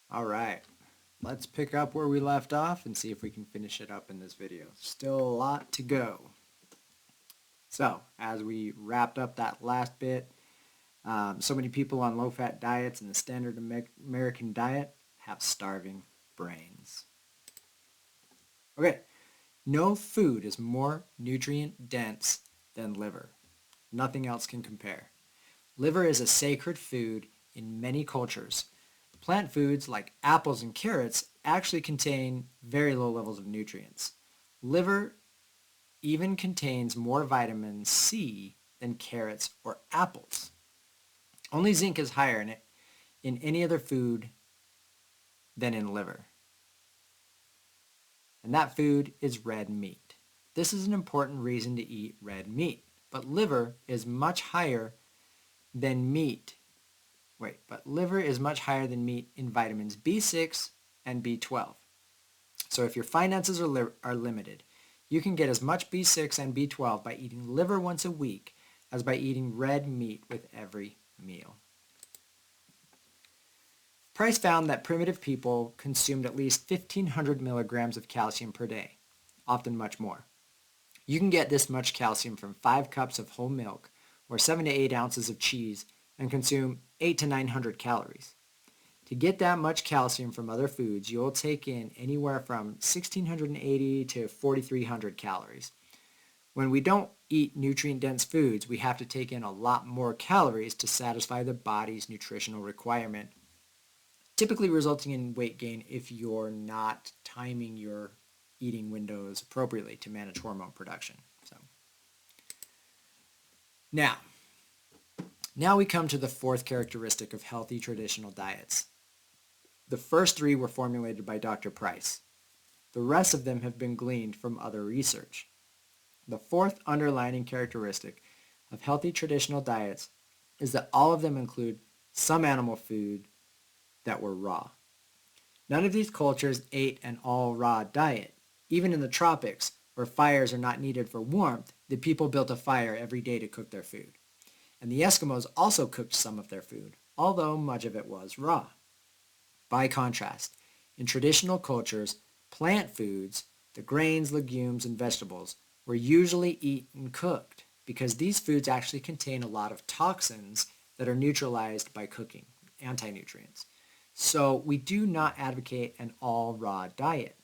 All right, let's pick up where we left off and see if we can finish it up in this video. Still a lot to go. So, as we wrapped up that last bit, so many people on low-fat diets and the standard American diet have starving brains. Okay, no food is more nutrient dense than liver. Nothing else can compare. Liver is a sacred food in many cultures. Plant foods like apples and carrots actually contain very low levels of nutrients. Liver even contains more vitamin C than carrots or apples. Only zinc is higher in it in any other food than in liver. And that food is red meat. This is an important reason to eat red meat, but liver is much higher than meat. But liver is much higher than meat in vitamins B6 and B12. So if your finances are limited, you can get as much B6 and B12 by eating liver once a week as by eating red meat with every meal. Price found that primitive people consumed at least 1,500 milligrams of calcium per day, often much more. You can get this much calcium from 5 cups of whole milk or 7 to 8 ounces of cheese and consume 8 to 900 calories. To get that much calcium from other foods, you'll take in anywhere from 1,680 to 4,300 calories. When we don't eat nutrient-dense foods, we have to take in a lot more calories to satisfy the body's nutritional requirement, typically resulting in weight gain if you're not timing your eating windows appropriately to manage hormone production. Now we come to the fourth characteristic of healthy traditional diets. The first 3 were formulated by Dr. Price. The rest of them have been gleaned from other research. The fourth underlying characteristic of healthy traditional diets is that all of them include some animal food that were raw. None of these cultures ate an all-raw diet. Even in the tropics, where fires are not needed for warmth, the people built a fire every day to cook their food. And the Eskimos also cooked some of their food, although much of it was raw. By contrast, in traditional cultures, plant foods, the grains, legumes, and vegetables, were usually eaten cooked because these foods actually contain a lot of toxins that are neutralized by cooking, anti-nutrients. So we do not advocate an all-raw diet.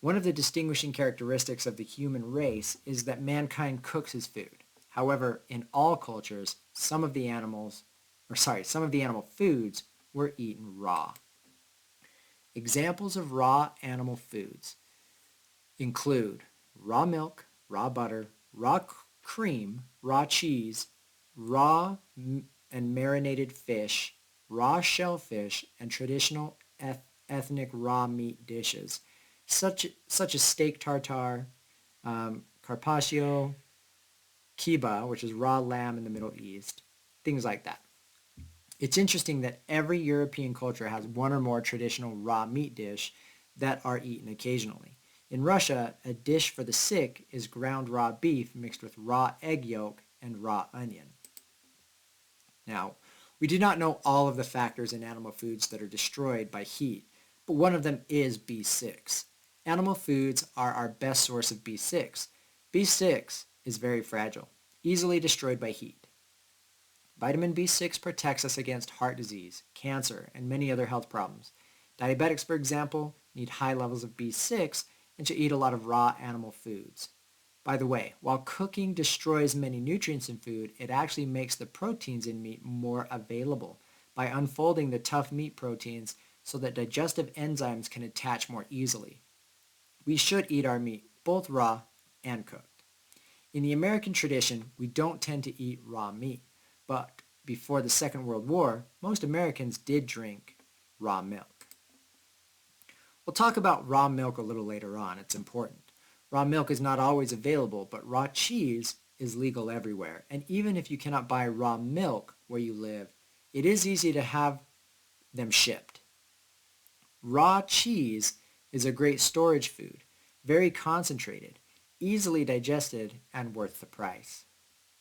One of the distinguishing characteristics of the human race is that mankind cooks his food. However, in all cultures, some of the animal foods were eaten raw. Examples of raw animal foods include raw milk, raw butter, raw cream, raw cheese, raw and marinated fish, raw shellfish, and traditional ethnic raw meat dishes, such as steak tartare, carpaccio, kibbeh, which is raw lamb in the Middle East, things like that. It's interesting that every European culture has one or more traditional raw meat dish that are eaten occasionally. In Russia, a dish for the sick is ground raw beef mixed with raw egg yolk and raw onion. Now, we do not know all of the factors in animal foods that are destroyed by heat, but one of them is B6. Animal foods are our best source of B6. B6 is very fragile, easily destroyed by heat. Vitamin B6 protects us against heart disease, cancer, and many other health problems. Diabetics, for example, need high levels of B6 and should eat a lot of raw animal foods. By the way, while cooking destroys many nutrients in food, it actually makes the proteins in meat more available by unfolding the tough meat proteins so that digestive enzymes can attach more easily. We should eat our meat both raw and cooked. In the American tradition, we don't tend to eat raw meat. But before the Second World War, most Americans did drink raw milk. We'll talk about raw milk a little later on. It's important. Raw milk is not always available, but raw cheese is legal everywhere. And even if you cannot buy raw milk where you live, it is easy to have them shipped. Raw cheese is a great storage food, very concentrated, easily digested, and worth the price.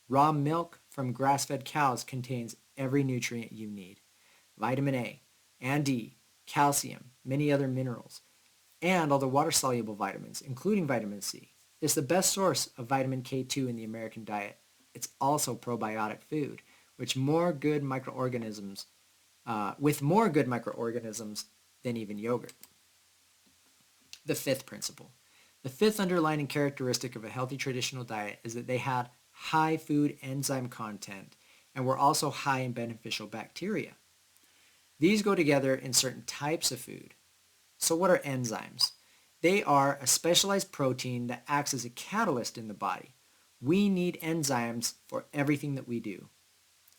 Raw milk from grass-fed cows contains every nutrient you need. Vitamin A and D, calcium, many other minerals, and all the water-soluble vitamins, including vitamin C. It's the best source of vitamin K2 in the American diet. It's also probiotic food, which more good microorganisms, with more good microorganisms than even yogurt. The fifth principle. The fifth underlying characteristic of a healthy traditional diet is that they had high food enzyme content and were also high in beneficial bacteria. These go together in certain types of food. So what are enzymes? They are a specialized protein that acts as a catalyst in the body. We need enzymes for everything that we do,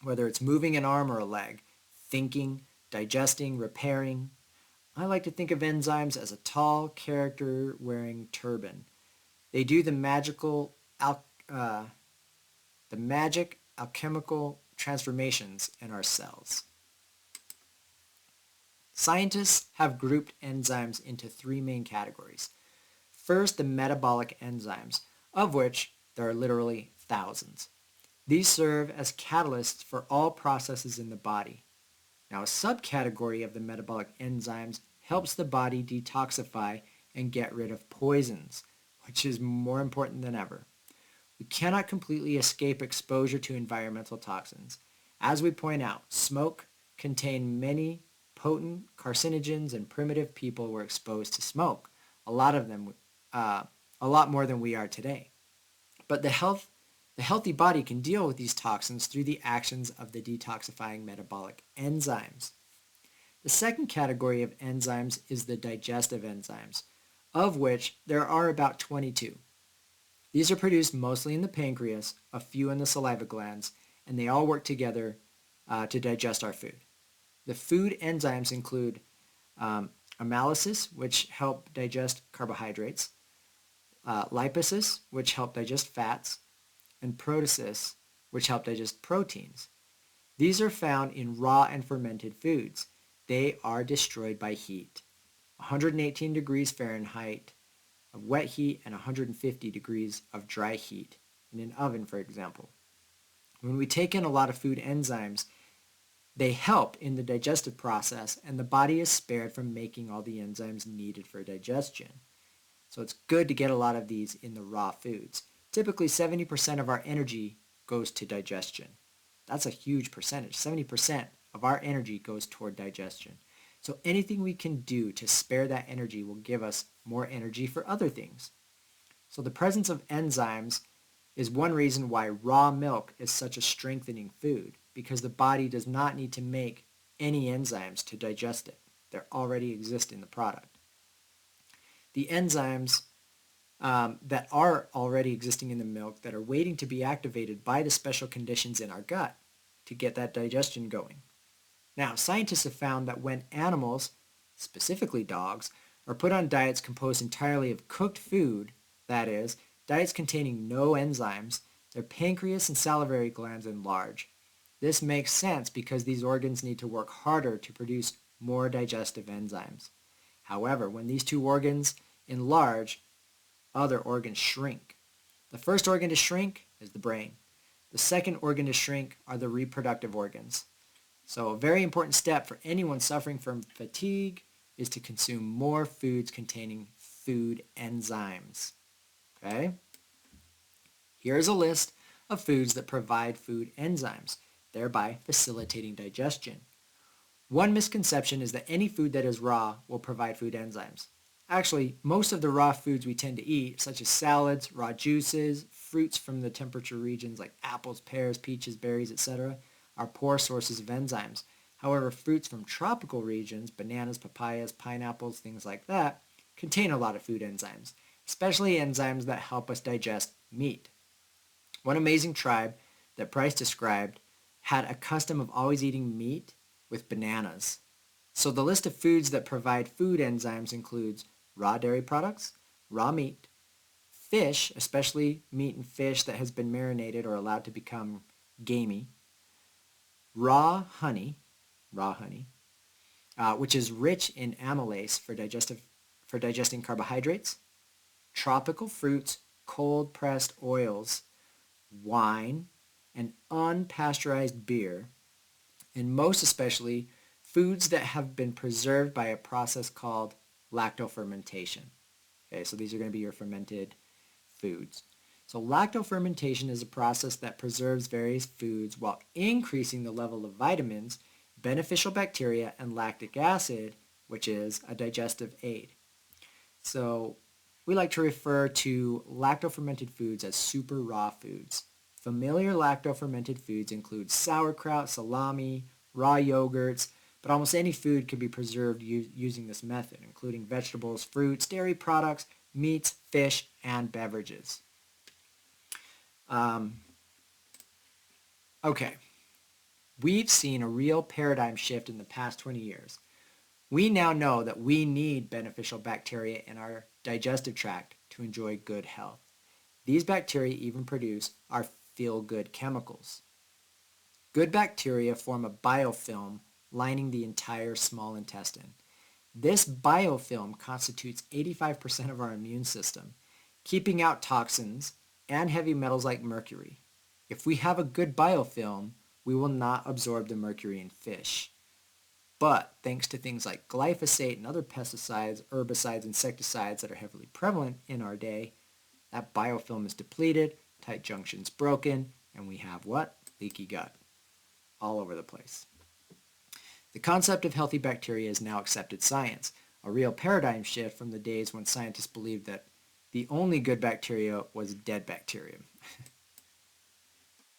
whether it's moving an arm or a leg, thinking, digesting, repairing. I like to think of enzymes as a tall character wearing turban. They do the magic alchemical transformations in our cells. Scientists have grouped enzymes into three main categories. First, the metabolic enzymes, of which there are literally thousands. These serve as catalysts for all processes in the body. Now, a subcategory of the metabolic enzymes helps the body detoxify and get rid of poisons, which is more important than ever. We cannot completely escape exposure to environmental toxins. As we point out, smoke contained many potent carcinogens, and primitive people were exposed to smoke. A lot of them, a lot more than we are today. But the healthy body can deal with these toxins through the actions of the detoxifying metabolic enzymes. The second category of enzymes is the digestive enzymes, of which there are about 22. These are produced mostly in the pancreas, a few in the saliva glands, and they all work together to digest our food. The food enzymes include amylases, which help digest carbohydrates, lipases, which help digest fats, and proteases, which help digest proteins. These are found in raw and fermented foods. They are destroyed by heat. 118 degrees Fahrenheit of wet heat and 150 degrees of dry heat in an oven, for example. When we take in a lot of food enzymes, they help in the digestive process, and the body is spared from making all the enzymes needed for digestion. So it's good to get a lot of these in the raw foods. Typically 70% of our energy goes to digestion. That's a huge percentage. 70% of our energy goes toward digestion. So anything we can do to spare that energy will give us more energy for other things. So the presence of enzymes is one reason why raw milk is such a strengthening food, because the body does not need to make any enzymes to digest it. They already exist in the product. The enzymes that are already existing in the milk that are waiting to be activated by the special conditions in our gut to get that digestion going. Now, scientists have found that when animals, specifically dogs, are put on diets composed entirely of cooked food, that is, diets containing no enzymes, their pancreas and salivary glands enlarge. This makes sense because these organs need to work harder to produce more digestive enzymes. However, when these two organs enlarge, other organs shrink. The first organ to shrink is the brain. The second organ to shrink are the reproductive organs. So a very important step for anyone suffering from fatigue is to consume more foods containing food enzymes. Okay? Here's a list of foods that provide food enzymes, thereby facilitating digestion. One misconception is that any food that is raw will provide food enzymes. Actually, most of the raw foods we tend to eat, such as salads, raw juices, fruits from the temperature regions like apples, pears, peaches, berries, etc., are poor sources of enzymes. However, fruits from tropical regions, bananas, papayas, pineapples, things like that, contain a lot of food enzymes, especially enzymes that help us digest meat. One amazing tribe that Price described had a custom of always eating meat with bananas. So the list of foods that provide food enzymes includes raw dairy products, raw meat, fish, especially meat and fish that has been marinated or allowed to become gamey, raw honey, which is rich in amylase for digesting carbohydrates, tropical fruits, cold pressed oils, wine, and unpasteurized beer, and most especially foods that have been preserved by a process called lactofermentation. Okay, so these are going to be your fermented foods. So lactofermentation is a process that preserves various foods while increasing the level of vitamins, beneficial bacteria, and lactic acid, which is a digestive aid. So we like to refer to lactofermented foods as super raw foods. Familiar lactofermented foods include sauerkraut, salami, raw yogurts, but almost any food can be preserved using this method, including vegetables, fruits, dairy products, meats, fish, and beverages. Um, okay, we've seen a real paradigm shift in the past 20 years. We now know that we need beneficial bacteria in our digestive tract to enjoy good health. These bacteria even produce our feel-good chemicals. Good bacteria form a biofilm lining the entire small intestine. This biofilm constitutes 85% of our immune system, keeping out toxins and heavy metals like mercury. If we have a good biofilm, we will not absorb the mercury in fish. But thanks to things like glyphosate and other pesticides, herbicides, insecticides that are heavily prevalent in our day, that biofilm is depleted, tight junctions broken, and we have what? Leaky gut all over the place. The concept of healthy bacteria is now accepted science, a real paradigm shift from the days when scientists believed that the only good bacteria was dead bacteria.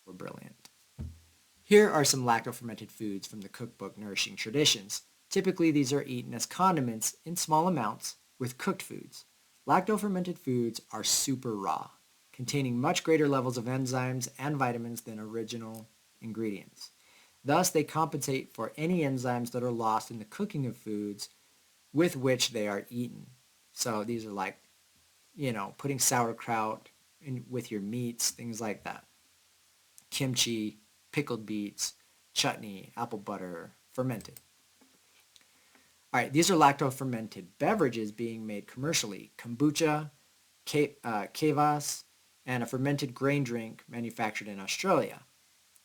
We're brilliant. Here are some lacto-fermented foods from the cookbook Nourishing Traditions. Typically, these are eaten as condiments in small amounts with cooked foods. Lacto-fermented foods are super raw, containing much greater levels of enzymes and vitamins than original ingredients. Thus, they compensate for any enzymes that are lost in the cooking of foods with which they are eaten. So these are like, putting sauerkraut in with your meats, things like that. Kimchi, pickled beets, chutney, apple butter, fermented. All right, these are lacto-fermented beverages being made commercially. Kombucha, kvass, and a fermented grain drink manufactured in Australia.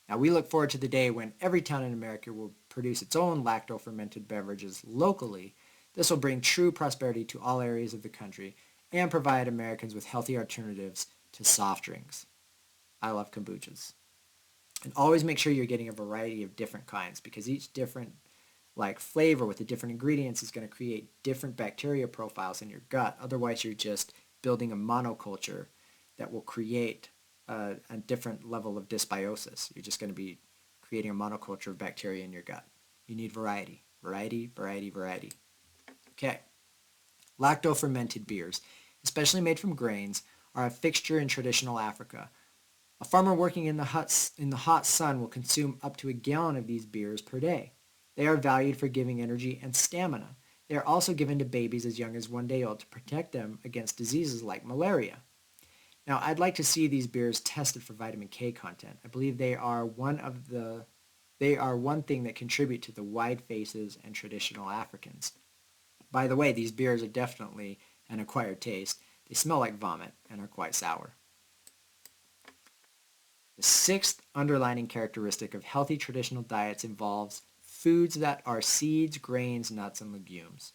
Now, we look forward to the day when every town in America will produce its own lacto-fermented beverages locally. This will bring true prosperity to all areas of the country and provide Americans with healthy alternatives to soft drinks. I love kombuchas. And always make sure you're getting a variety of different kinds because each different flavor with the different ingredients is going to create different bacteria profiles in your gut. Otherwise, you're just building a monoculture that will create a different level of dysbiosis. You're just going to be creating a monoculture of bacteria in your gut. You need variety. Variety, variety, variety. Okay. Lacto-fermented beers, especially made from grains, are a fixture in traditional Africa. A farmer working in the hot sun will consume up to a gallon of these beers per day. They are valued for giving energy and stamina. They are also given to babies as young as 1 day old to protect them against diseases like malaria. Now, I'd like to see these beers tested for vitamin K content. I believe they are one thing that contribute to the wide faces and traditional Africans. By the way, these beers are definitely an acquired taste. They smell like vomit and are quite sour. The sixth underlining characteristic of healthy traditional diets involves foods that are seeds, grains, nuts, and legumes.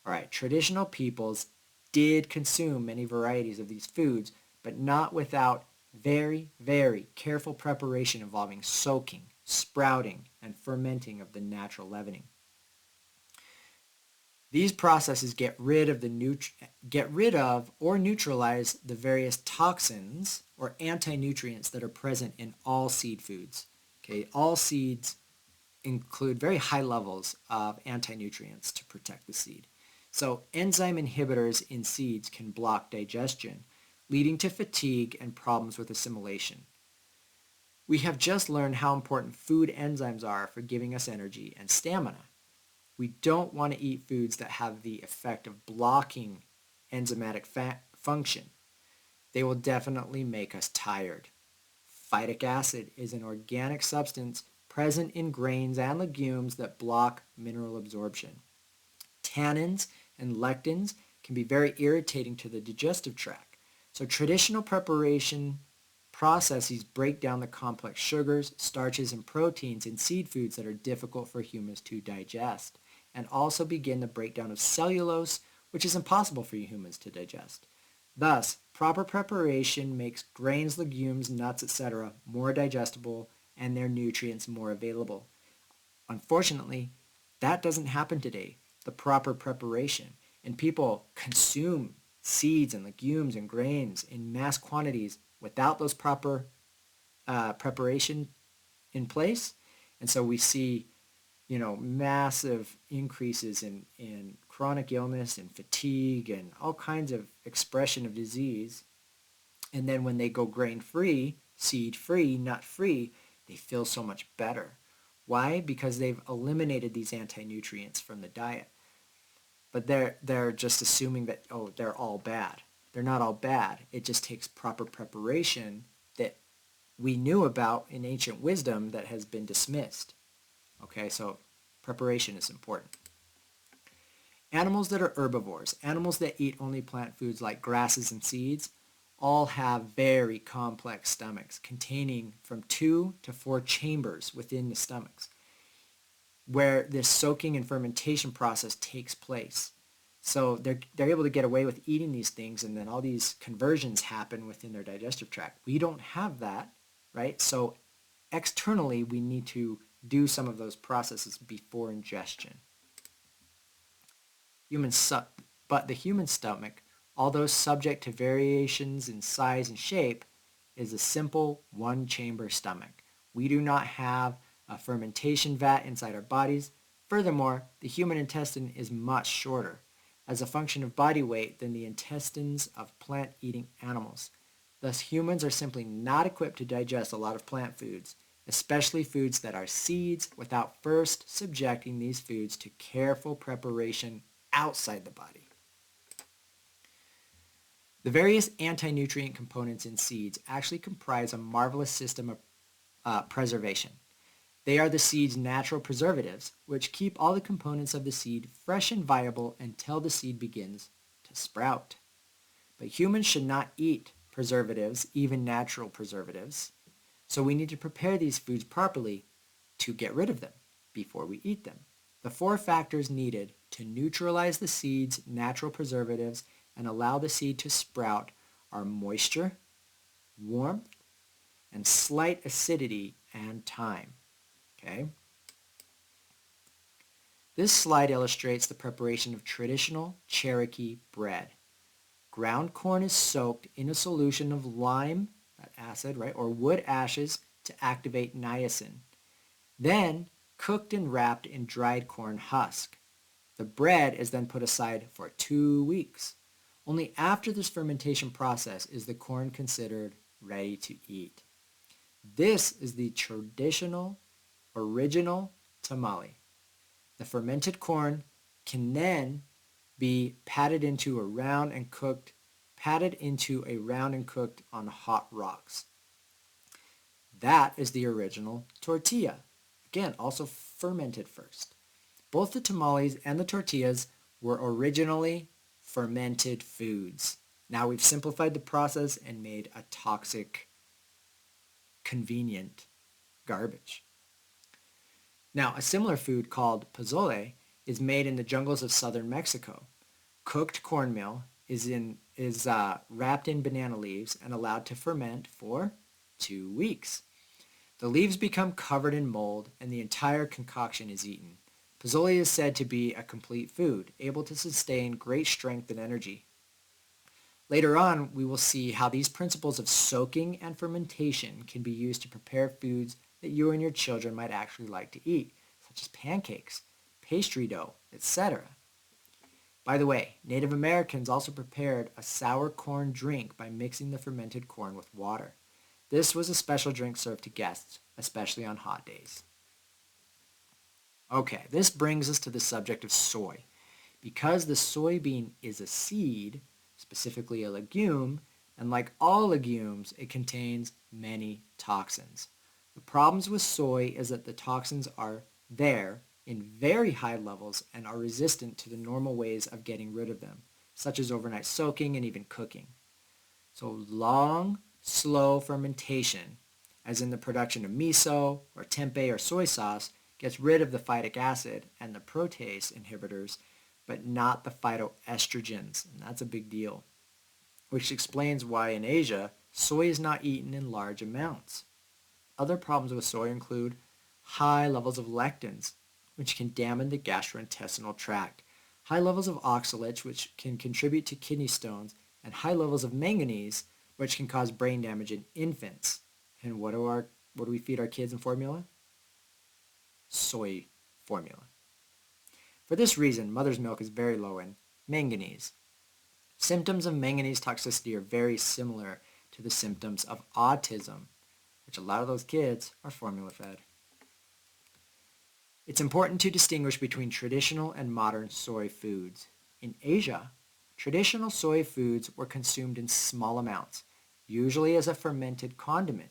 All right, traditional peoples did consume many varieties of these foods, but not without very, very careful preparation involving soaking, sprouting, and fermenting of the natural leavening. These processes get rid of or neutralize the various toxins or anti-nutrients that are present in all seed foods. Okay, all seeds include very high levels of anti-nutrients to protect the seed. So enzyme inhibitors in seeds can block digestion, leading to fatigue and problems with assimilation. We have just learned how important food enzymes are for giving us energy and stamina. We don't want to eat foods that have the effect of blocking enzymatic function. They will definitely make us tired. Phytic acid is an organic substance present in grains and legumes that block mineral absorption. Tannins and lectins can be very irritating to the digestive tract. So traditional preparation processes break down the complex sugars, starches, and proteins in seed foods that are difficult for humans to digest, and also begin the breakdown of cellulose, which is impossible for humans to digest. Thus, proper preparation makes grains, legumes, nuts, etc. more digestible and their nutrients more available. Unfortunately, that doesn't happen today, the proper preparation, and people consume seeds and legumes and grains in mass quantities without those proper preparation in place. And so we see, massive increases in chronic illness and fatigue and all kinds of expression of disease. And then when they go grain free, seed free, nut free, they feel so much better. Why? Because they've eliminated these anti-nutrients from the diet. But they're just assuming that, oh, they're all bad. They're not all bad. It just takes proper preparation that we knew about in ancient wisdom that has been dismissed. Okay, so preparation is important. Animals that are herbivores, animals that eat only plant foods like grasses and seeds, all have very complex stomachs containing from 2 to 4 chambers within the stomachs where this soaking and fermentation process takes place. So they're able to get away with eating these things, and then all these conversions happen within their digestive tract. We don't have that, right? So externally, we need to do some of those processes before ingestion. But the human stomach, although subject to variations in size and shape, is a simple one-chamber stomach. We do not have a fermentation vat inside our bodies. Furthermore, the human intestine is much shorter as a function of body weight than the intestines of plant-eating animals. Thus, humans are simply not equipped to digest a lot of plant foods, especially foods that are seeds, without first subjecting these foods to careful preparation outside the body. The various anti-nutrient components in seeds actually comprise a marvelous system of preservation. They are the seed's natural preservatives, which keep all the components of the seed fresh and viable until the seed begins to sprout. But humans should not eat preservatives, even natural preservatives. So we need to prepare these foods properly to get rid of them before we eat them. The 4 factors needed to neutralize the seed's natural preservatives and allow the seed to sprout are moisture, warmth, and slight acidity and time. Okay? This slide illustrates the preparation of traditional Cherokee bread. Ground corn is soaked in a solution of lime, that acid, right, or wood ashes to activate niacin. Then cooked and wrapped in dried corn husk. The bread is then put aside for 2 weeks. Only after this fermentation process is the corn considered ready to eat. This is the traditional, original tamale. The fermented corn can then be patted into a round and cooked on hot rocks. That is the original tortilla. Again, also fermented first. Both the tamales and the tortillas were originally fermented foods. Now we've simplified the process and made a toxic, convenient garbage. Now, a similar food called pozole is made in the jungles of southern Mexico. Cooked cornmeal is wrapped in banana leaves and allowed to ferment for 2 weeks. The leaves become covered in mold and the entire concoction is eaten. Pozole is said to be a complete food, able to sustain great strength and energy. Later on, we will see how these principles of soaking and fermentation can be used to prepare foods that you and your children might actually like to eat, such as pancakes, pastry dough, etc. By the way, Native Americans also prepared a sour corn drink by mixing the fermented corn with water. This was a special drink served to guests, especially on hot days. Okay, this brings us to the subject of soy. Because the soybean is a seed, specifically a legume, and like all legumes, it contains many toxins. The problems with soy is that the toxins are there in very high levels and are resistant to the normal ways of getting rid of them, such as overnight soaking and even cooking. So long Slow fermentation, as in the production of miso or tempeh or soy sauce, gets rid of the phytic acid and the protease inhibitors, but not the phytoestrogens, and that's a big deal, which explains why in Asia, soy is not eaten in large amounts. Other problems with soy include high levels of lectins, which can damage the gastrointestinal tract, high levels of oxalates, which can contribute to kidney stones, and high levels of manganese, which can cause brain damage in infants. And what do we feed our kids in formula? Soy formula. For this reason, mother's milk is very low in manganese. Symptoms of manganese toxicity are very similar to the symptoms of autism, which a lot of those kids are formula fed. It's important to distinguish between traditional and modern soy foods. In Asia, traditional soy foods were consumed in small amounts, usually as a fermented condiment.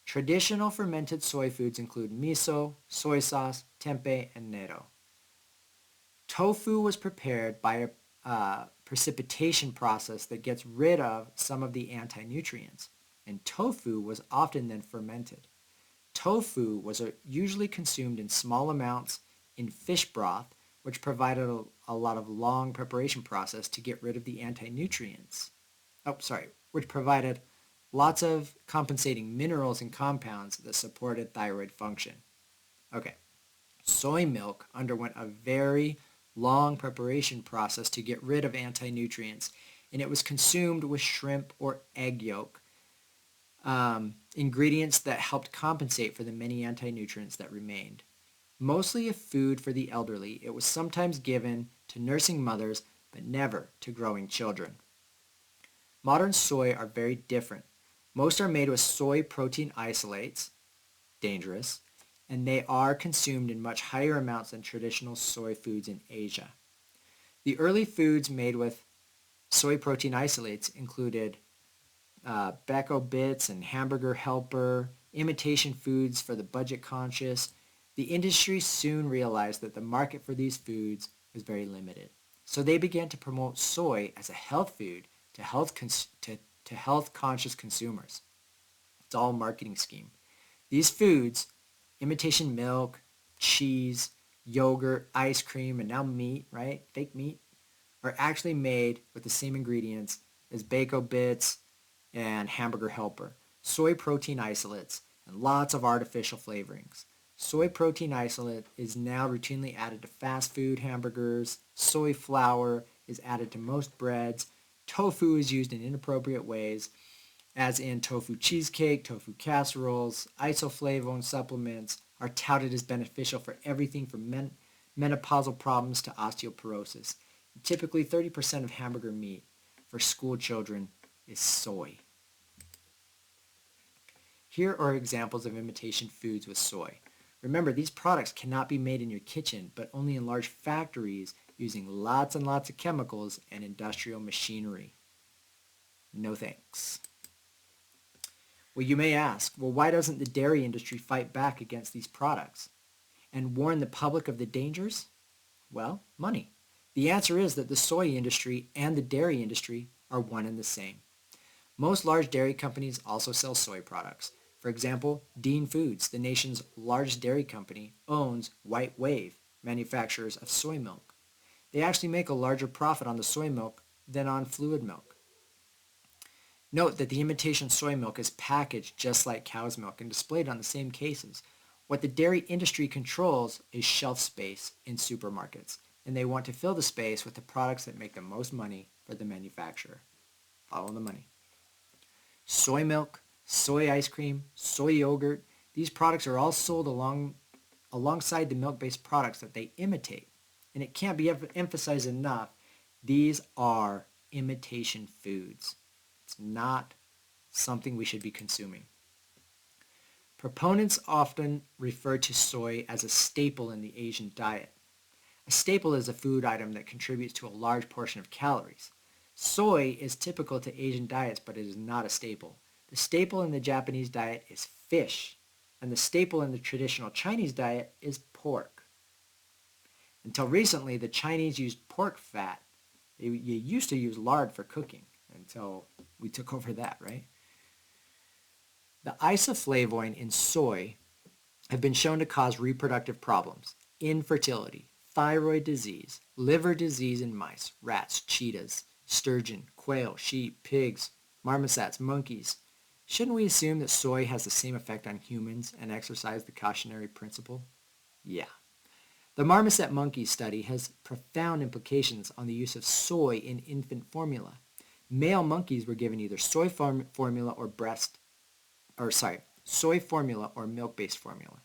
Traditional fermented soy foods include miso, soy sauce, tempeh, and natto. Tofu was prepared by a precipitation process that gets rid of some of the anti-nutrients, and tofu was often then fermented. Tofu was usually consumed in small amounts in fish broth, which provided a lot of long preparation process to get rid of the anti-nutrients. Which provided lots of compensating minerals and compounds that supported thyroid function. Okay, soy milk underwent a very long preparation process to get rid of anti-nutrients, and it was consumed with shrimp or egg yolk, ingredients that helped compensate for the many anti-nutrients that remained. Mostly a food for the elderly, it was sometimes given to nursing mothers, but never to growing children. Modern soy are very different. Most are made with soy protein isolates, dangerous, and they are consumed in much higher amounts than traditional soy foods in Asia. The early foods made with soy protein isolates included Becco Bits and Hamburger Helper, imitation foods for the budget conscious. The industry soon realized that the market for these foods was very limited. So they began to promote soy as a health food to health conscious consumers. It's all a marketing scheme. These foods, imitation milk, cheese, yogurt, ice cream, and now meat, right? Fake meat, are actually made with the same ingredients as Bacon Bits and Hamburger Helper, soy protein isolates, and lots of artificial flavorings. Soy protein isolate is now routinely added to fast food hamburgers. Soy flour is added to most breads. Tofu is used in inappropriate ways, as in tofu cheesecake, tofu casseroles. Isoflavone supplements are touted as beneficial for everything from menopausal problems to osteoporosis. Typically, 30% of hamburger meat for school children is soy. Here are examples of imitation foods with soy. Remember, these products cannot be made in your kitchen, but only in large factories using lots and lots of chemicals and industrial machinery. No thanks. Well, you may ask, well, why doesn't the dairy industry fight back against these products and warn the public of the dangers? Well, money. The answer is that the soy industry and the dairy industry are one and the same. Most large dairy companies also sell soy products. For example, Dean Foods, the nation's largest dairy company, owns White Wave, manufacturers of soy milk. They actually make a larger profit on the soy milk than on fluid milk. Note that the imitation soy milk is packaged just like cow's milk and displayed on the same cases. What the dairy industry controls is shelf space in supermarkets, and they want to fill the space with the products that make the most money for the manufacturer. Follow the money. Soy milk, soy ice cream, soy yogurt, these products are all sold alongside the milk-based products that they imitate. And it can't be emphasized enough, these are imitation foods. It's not something we should be consuming. Proponents often refer to soy as a staple in the Asian diet. A staple is a food item that contributes to a large portion of calories. Soy is typical to Asian diets, but it is not a staple. The staple in the Japanese diet is fish, and the staple in the traditional Chinese diet is pork. Until recently, the Chinese used pork fat. You used to use lard for cooking until we took over that, right? The isoflavoin in soy have been shown to cause reproductive problems, infertility, thyroid disease, liver disease in mice, rats, cheetahs, sturgeon, quail, sheep, pigs, marmosets, monkeys. Shouldn't we assume that soy has the same effect on humans and exercise the cautionary principle? Yeah. The marmoset monkey study has profound implications on the use of soy in infant formula. Male monkeys were given either formula soy formula or milk-based formula.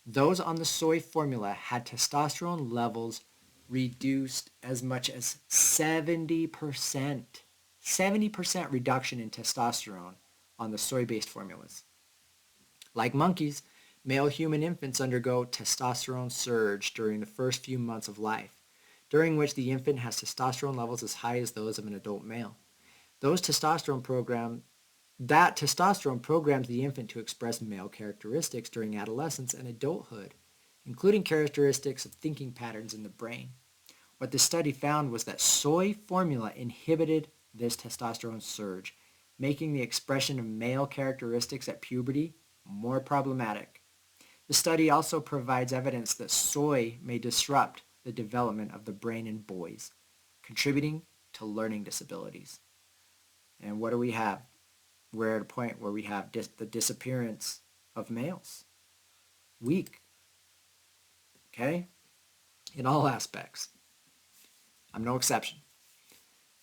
Those on the soy formula had testosterone levels reduced as much as 70%. 70% reduction in testosterone on the soy-based formulas. Like monkeys, male human infants undergo testosterone surge during the first few months of life, during which the infant has testosterone levels as high as those of an adult male. That testosterone programs the infant to express male characteristics during adolescence and adulthood, including characteristics of thinking patterns in the brain. What the study found was that soy formula inhibited this testosterone surge, making the expression of male characteristics at puberty more problematic. The study also provides evidence that soy may disrupt the development of the brain in boys, contributing to learning disabilities. And what do we have? We're at a point where we have the disappearance of males. Weak, okay? In all aspects. I'm no exception.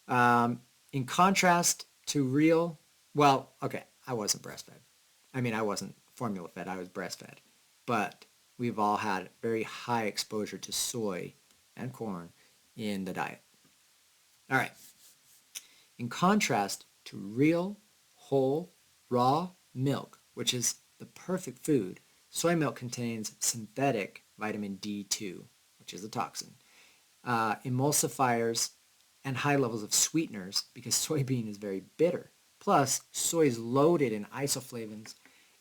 In contrast to I wasn't breastfed. I wasn't formula fed, I was breastfed. But we've all had very high exposure to soy and corn in the diet. All right. In contrast to real, whole, raw milk, which is the perfect food, soy milk contains synthetic vitamin D2, which is a toxin, emulsifiers, and high levels of sweeteners because soybean is very bitter. Plus, soy is loaded in isoflavones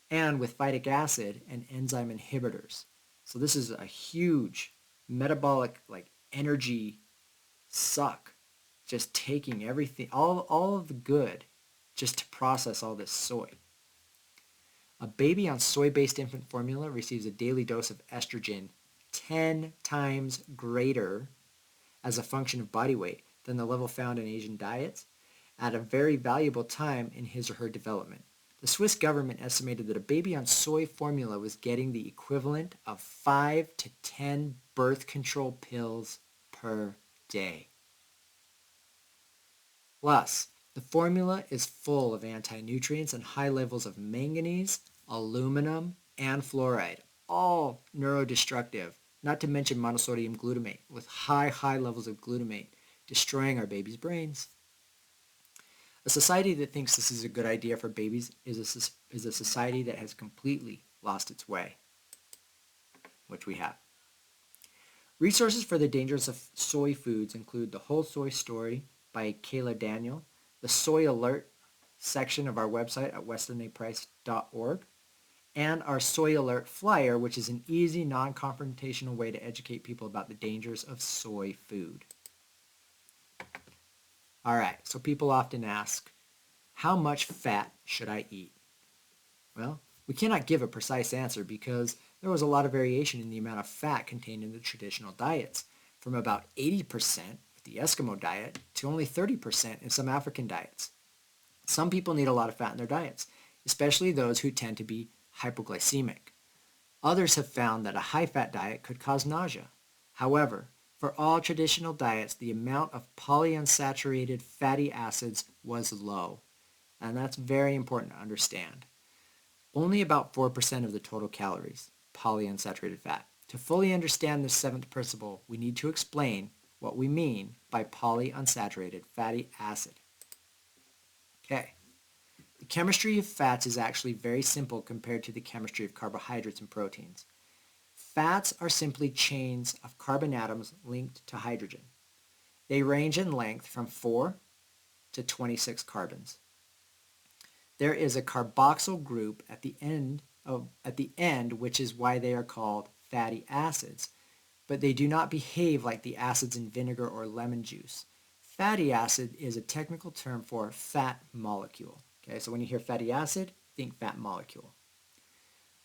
and with phytic acid and enzyme inhibitors. So this is a huge metabolic energy suck, just taking everything, all of the good, just to process all this soy. A baby on soy-based infant formula receives a daily dose of estrogen 10 times greater as a function of body weight than the level found in Asian diets at a very valuable time in his or her development. The Swiss government estimated that a baby on soy formula was getting the equivalent of 5 to 10 birth control pills per day. Plus, the formula is full of anti-nutrients and high levels of manganese, aluminum, and fluoride, all neurodestructive, not to mention monosodium glutamate, with high levels of glutamate, destroying our babies' brains. A society that thinks this is a good idea for babies is a society that has completely lost its way, which we have. Resources for the dangers of soy foods include The Whole Soy Story by Kayla Daniel, the Soy Alert section of our website at westonaprice.org, and our Soy Alert flyer, which is an easy, non-confrontational way to educate people about the dangers of soy food. All right, so people often ask, how much fat should I eat? Well, we cannot give a precise answer because there was a lot of variation in the amount of fat contained in the traditional diets, from about 80% with the Eskimo diet to only 30% in some African diets. Some people need a lot of fat in their diets, especially those who tend to be hypoglycemic. Others have found that a high-fat diet could cause nausea. However, for all traditional diets, the amount of polyunsaturated fatty acids was low, and that's very important to understand. Only about 4% of the total calories, polyunsaturated fat. To fully understand this seventh principle, we need to explain what we mean by polyunsaturated fatty acid. Okay. The chemistry of fats is actually very simple compared to the chemistry of carbohydrates and proteins. Fats are simply chains of carbon atoms linked to hydrogen. They range in length from 4 to 26 carbons. There is a carboxyl group at the end, which is why they are called fatty acids, but they do not behave like the acids in vinegar or lemon juice. Fatty acid is a technical term for fat molecule. Okay, so when you hear fatty acid, think fat molecule.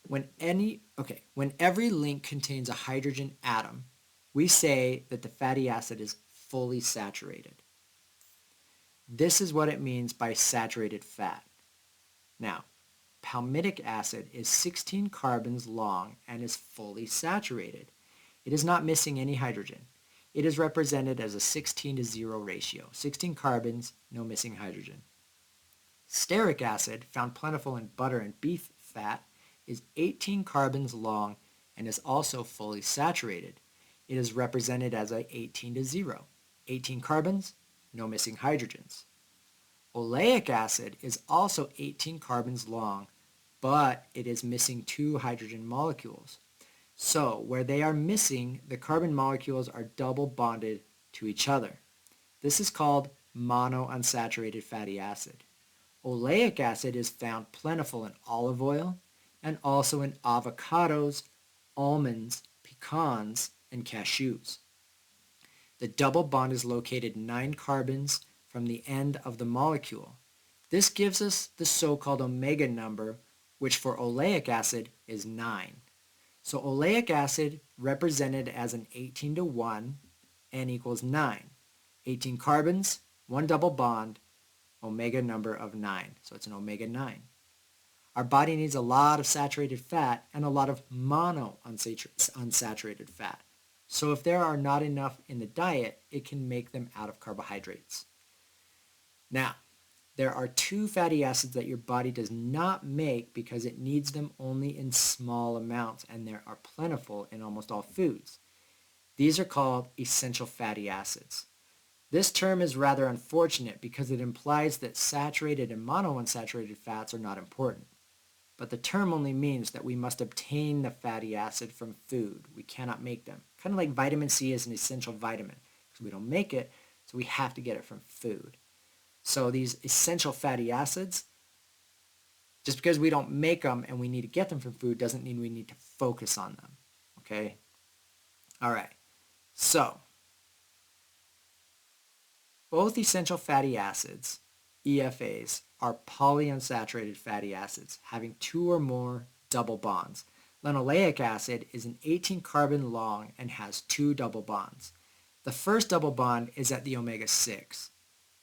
When every link contains a hydrogen atom, we say that the fatty acid is fully saturated. This is what it means by saturated fat. Now, palmitic acid is 16 carbons long and is fully saturated. It is not missing any hydrogen. It is represented as a 16:0 ratio. 16 carbons, no missing hydrogen. Stearic acid, found plentiful in butter and beef fat, is 18 carbons long and is also fully saturated. It is represented as a 18:0. 18 carbons, no missing hydrogens. Oleic acid is also 18 carbons long, but it is missing 2 hydrogen molecules. So, where they are missing, the carbon molecules are double bonded to each other. This is called monounsaturated fatty acid. Oleic acid is found plentiful in olive oil and also in avocados, almonds, pecans, and cashews. The double bond is located 9 carbons from the end of the molecule. This gives us the so-called omega number, which for oleic acid is 9. So oleic acid represented as an 18:1, N equals 9. 18 carbons, 1 double bond, omega number of 9. So it's an omega 9. Our body needs a lot of saturated fat and a lot of monounsaturated fat. So if there are not enough in the diet, it can make them out of carbohydrates. Now, there are 2 fatty acids that your body does not make because it needs them only in small amounts, and they are plentiful in almost all foods. These are called essential fatty acids. This term is rather unfortunate because it implies that saturated and monounsaturated fats are not important. But the term only means that we must obtain the fatty acid from food. We cannot make them. Kind of like vitamin C is an essential vitamin because we don't make it, so we have to get it from food. So these essential fatty acids, just because we don't make them and we need to get them from food doesn't mean we need to focus on them. Okay? All right. So, both essential fatty acids, EFAs, are polyunsaturated fatty acids having 2 or more double bonds. Linoleic acid is an 18 carbon long and has 2 double bonds. The first double bond is at the omega 6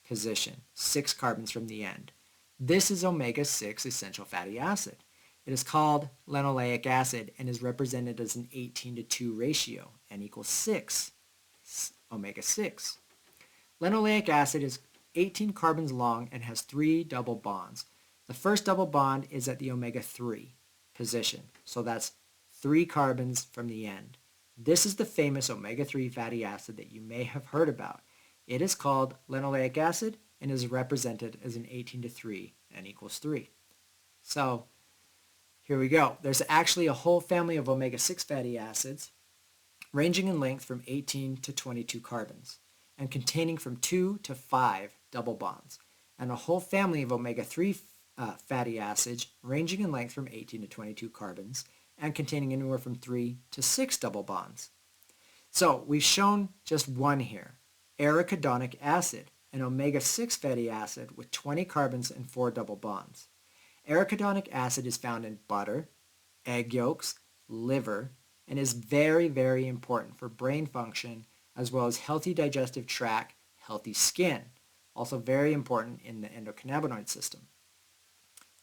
position, 6 carbons from the end. This is omega 6 essential fatty acid. It is called linoleic acid and is represented as an 18:2 ratio, N equals 6, omega 6. Linoleic acid is 18 carbons long and has 3 double bonds. The first double bond is at the omega 3 position, so that's 3 carbons from the end. This is the famous omega 3 fatty acid that you may have heard about. It is called linoleic acid and is represented as an 18:3, N equals 3. So here we go. There's actually a whole family of omega 6 fatty acids ranging in length from 18 to 22 carbons and containing from 2 to 5 double bonds, and a whole family of omega 3 fatty acids ranging in length from 18 to 22 carbons and containing anywhere from 3 to 6 double bonds. So we've shown just one here, arachidonic acid, an omega 6 fatty acid with 20 carbons and 4 double bonds. Arachidonic acid is found in butter, egg yolks, liver, and is very, very important for brain function as well as healthy digestive tract, healthy skin. Also very important in the endocannabinoid system.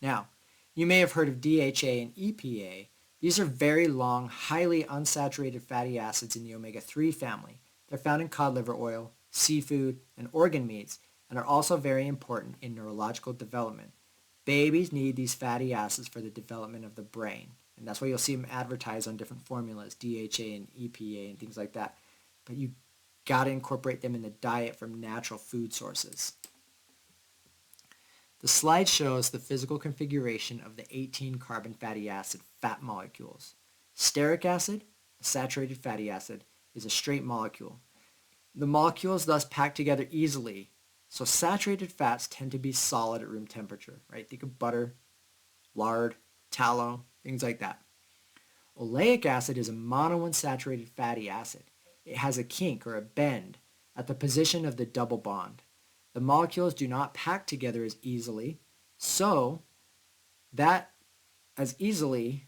Now, you may have heard of DHA and EPA. These are very long, highly unsaturated fatty acids in the omega 3 family. They're found in cod liver oil, seafood, and organ meats, and are also very important in neurological development. Babies need these fatty acids for the development of the brain, and that's why you'll see them advertised on different formulas, DHA and EPA and things like that. But you got to incorporate them in the diet from natural food sources. The slide shows the physical configuration of the 18 carbon fatty acid fat molecules. Stearic acid, a saturated fatty acid, is a straight molecule. The molecules thus pack together easily, so saturated fats tend to be solid at room temperature, right? Think of butter, lard, tallow, things like that. Oleic acid is a monounsaturated fatty acid. It has a kink or a bend at the position of the double bond. The molecules do not pack together as easily, so that as easily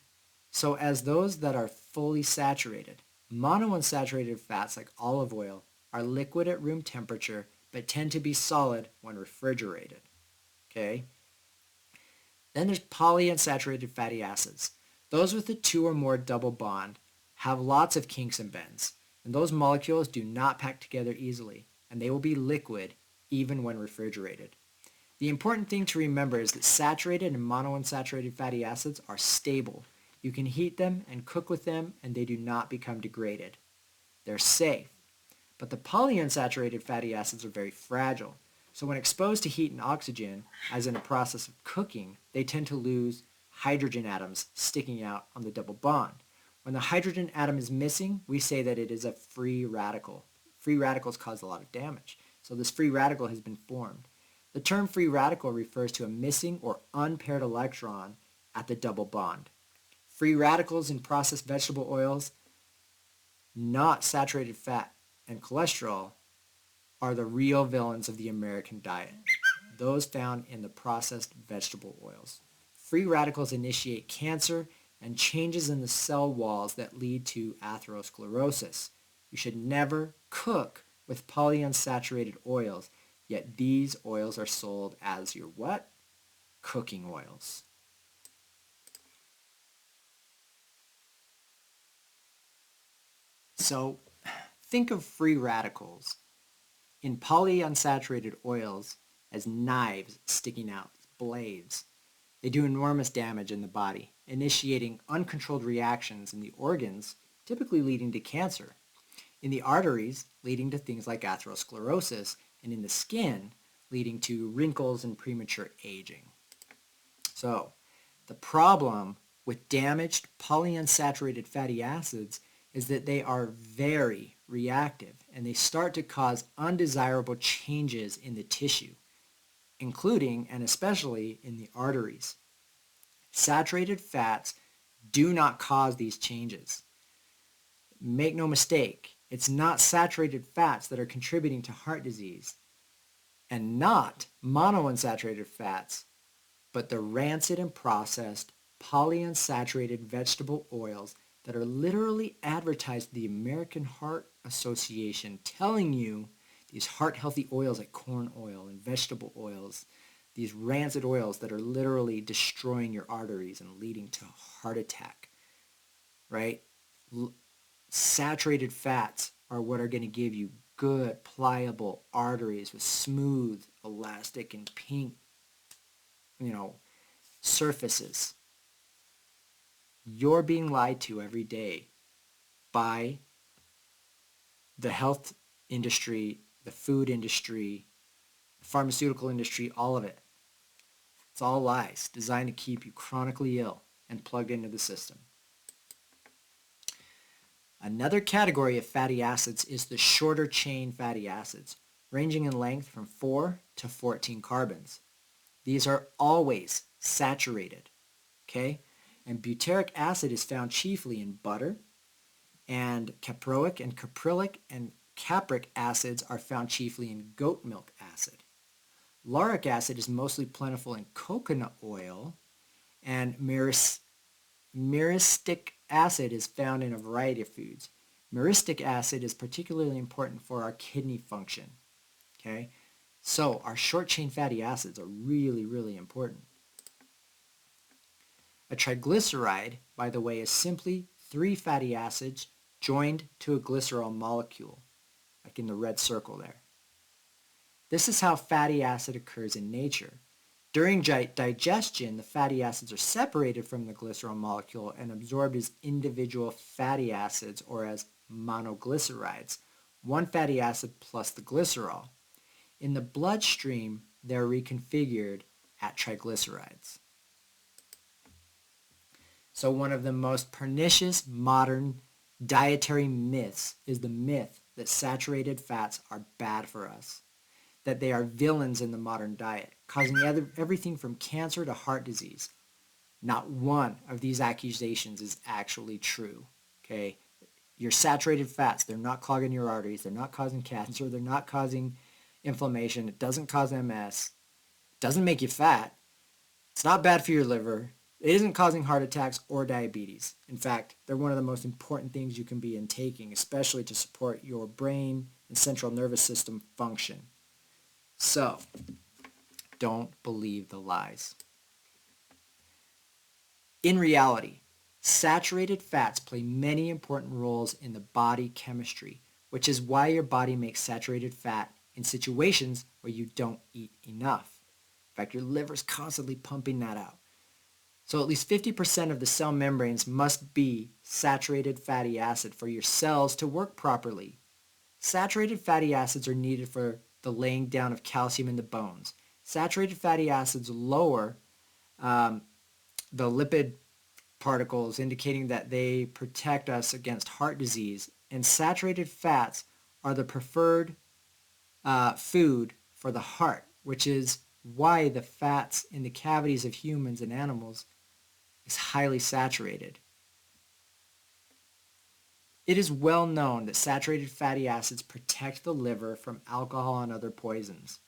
so as those that are fully saturated. Monounsaturated fats like olive oil are liquid at room temperature but tend to be solid when refrigerated. Okay? Then there's polyunsaturated fatty acids. Those with a two or more double bond have lots of kinks and bends, and those molecules do not pack together easily, and they will be liquid even when refrigerated. The important thing to remember is that saturated and monounsaturated fatty acids are stable. You can heat them and cook with them, and they do not become degraded. They're safe. But the polyunsaturated fatty acids are very fragile. So when exposed to heat and oxygen, as in a process of cooking, they tend to lose hydrogen atoms sticking out on the double bond. When the hydrogen atom is missing, we say that it is a free radical. Free radicals cause a lot of damage. So this free radical has been formed. The term free radical refers to a missing or unpaired electron at the double bond. Free radicals in processed vegetable oils, not saturated fat and cholesterol, are the real villains of the American diet, those found in the processed vegetable oils. Free radicals initiate cancer and changes in the cell walls that lead to atherosclerosis. You should never cook with polyunsaturated oils, yet these oils are sold as your what? Cooking oils. So think of free radicals in polyunsaturated oils as knives sticking out, blades. They do enormous damage in the body, initiating uncontrolled reactions in the organs, typically leading to cancer, in the arteries, leading to things like atherosclerosis, and in the skin, leading to wrinkles and premature aging. So, the problem with damaged polyunsaturated fatty acids is that they are very reactive and they start to cause undesirable changes in the tissue, including and especially in the arteries. Saturated fats do not cause these changes. Make no mistake, it's not saturated fats that are contributing to heart disease and not monounsaturated fats, but the rancid and processed polyunsaturated vegetable oils that are literally advertised to the American Heart Association, telling you these heart-healthy oils like corn oil and vegetable oils, these rancid oils that are literally destroying your arteries and leading to a heart attack, right? Saturated fats are what are going to give you good, pliable arteries with smooth, elastic, and pink, surfaces. You're being lied to every day by the health industry, the food industry, the pharmaceutical industry, all of it. It's all lies designed to keep you chronically ill and plugged into the system. Another category of fatty acids is the shorter chain fatty acids, ranging in length from 4 to 14 carbons. These are always saturated, okay? And butyric acid is found chiefly in butter, and caproic and caprylic and capric acids are found chiefly in goat milk acid. Lauric acid is mostly plentiful in coconut oil, and myristic acid is found in a variety of foods. Myristic acid is particularly important for our kidney function. Okay, so our short chain fatty acids are really, really important. A triglyceride, by the way, is simply 3 fatty acids joined to a glycerol molecule, like in the red circle there. This is how fatty acid occurs in nature. During digestion, the fatty acids are separated from the glycerol molecule and absorbed as individual fatty acids or as monoglycerides, one fatty acid plus the glycerol. In the bloodstream, they're reconfigured at triglycerides. So one of the most pernicious modern dietary myths is the myth that saturated fats are bad for us, that they are villains in the modern diet, causing everything from cancer to heart disease. Not one of these accusations is actually true, okay? Your saturated fats, they're not clogging your arteries, they're not causing cancer, they're not causing inflammation, it doesn't cause MS, it doesn't make you fat, it's not bad for your liver, It isn't causing heart attacks or diabetes. In fact, they're one of the most important things you can be intaking, especially to support your brain and central nervous system function. So, don't believe the lies. In reality, saturated fats play many important roles in the body chemistry, which is why your body makes saturated fat in situations where you don't eat enough. In fact, your liver's constantly pumping that out. So at least 50% of the cell membranes must be saturated fatty acid for your cells to work properly. Saturated fatty acids are needed for the laying down of calcium in the bones. Saturated fatty acids lower um, the lipid particles, indicating that they protect us against heart disease. And saturated fats are the preferred food for the heart, which is why the fats in the cavities of humans and animals is highly saturated. It is well known that saturated fatty acids protect the liver from alcohol and other poisons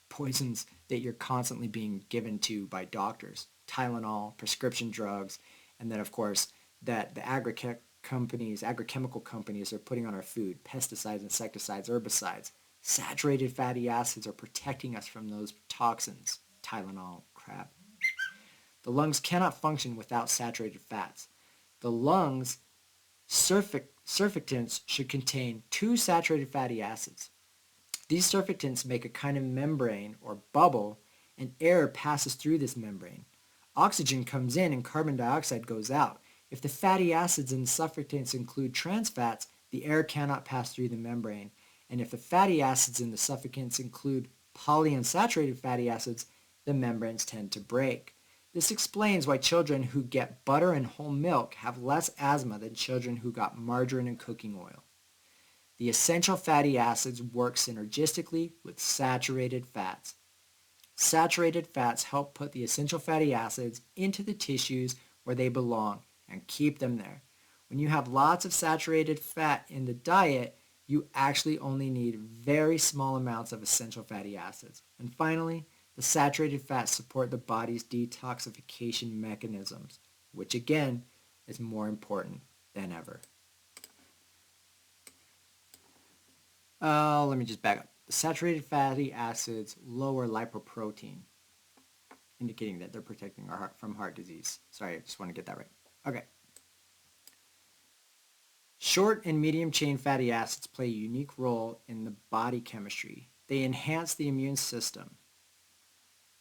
that you're constantly being given to by doctors, Tylenol, prescription drugs, and then of course that the agrochemical companies are putting on our food, pesticides, insecticides, herbicides. Saturated fatty acids are protecting us from those toxins, Tylenol, crap. The lungs cannot function without saturated fats. The lungs surfactants should contain two saturated fatty acids. These surfactants make a kind of membrane or bubble, and air passes through this membrane. Oxygen comes in and carbon dioxide goes out. If the fatty acids in the surfactants include trans fats, the air cannot pass through the membrane. And if the fatty acids in the surfactants include polyunsaturated fatty acids, the membranes tend to break. This explains why children who get butter and whole milk have less asthma than children who got margarine and cooking oil. The essential fatty acids work synergistically with saturated fats. Saturated fats help put the essential fatty acids into the tissues where they belong and keep them there. When you have lots of saturated fat in the diet, you actually only need very small amounts of essential fatty acids. And finally, the saturated fats support the body's detoxification mechanisms, which again is more important than ever. Let me just back up. The saturated fatty acids lower lipoprotein, indicating that they're protecting our heart from heart disease. Sorry, I just want to get that right. Okay. Short and medium chain fatty acids play a unique role in the body chemistry. They enhance the immune system,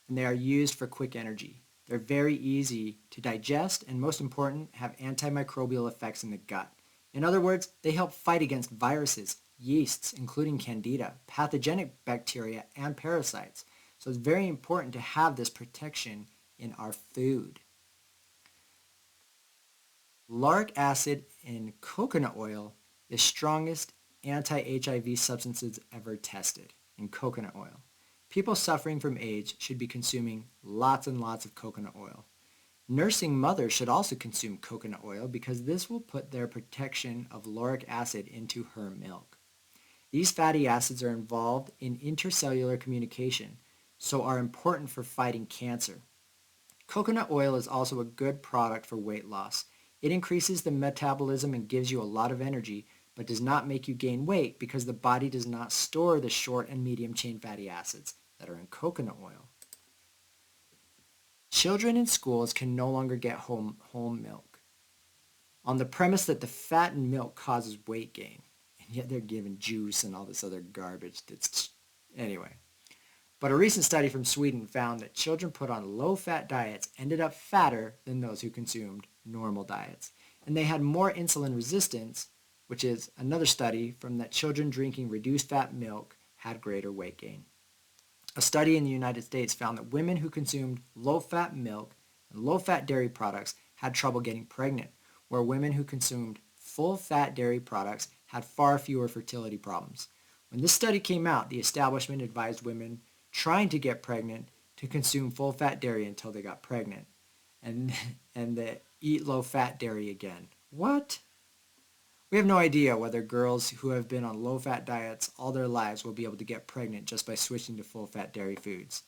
and they are used for quick energy. They're very easy to digest, and most important, have antimicrobial effects in the gut. In other words, they help fight against viruses, yeasts, including candida, pathogenic bacteria, and parasites. So it's very important to have this protection in our food. Lauric acid in coconut oil is strongest anti-HIV substances ever tested in coconut oil. People suffering from AIDS should be consuming lots and lots of coconut oil. Nursing mothers should also consume coconut oil because this will put their protection of lauric acid into her milk. These fatty acids are involved in intercellular communication, so are important for fighting cancer. Coconut oil is also a good product for weight loss. It increases the metabolism and gives you a lot of energy, but does not make you gain weight because the body does not store the short and medium chain fatty acids that are in coconut oil. Children in schools can no longer get whole milk on the premise that the fat in milk causes weight gain, and yet they're given juice and all this other garbage anyway. But a recent study from Sweden found that children put on low-fat diets ended up fatter than those who consumed normal diets. And they had more insulin resistance, which is another study from that children drinking reduced-fat milk had greater weight gain. A study in the United States found that women who consumed low-fat milk and low-fat dairy products had trouble getting pregnant, where women who consumed full-fat dairy products had far fewer fertility problems. When this study came out, the establishment advised women trying to get pregnant to consume full-fat dairy until they got pregnant and they eat low-fat dairy again. What? We have no idea whether girls who have been on low-fat diets all their lives will be able to get pregnant just by switching to full-fat dairy foods.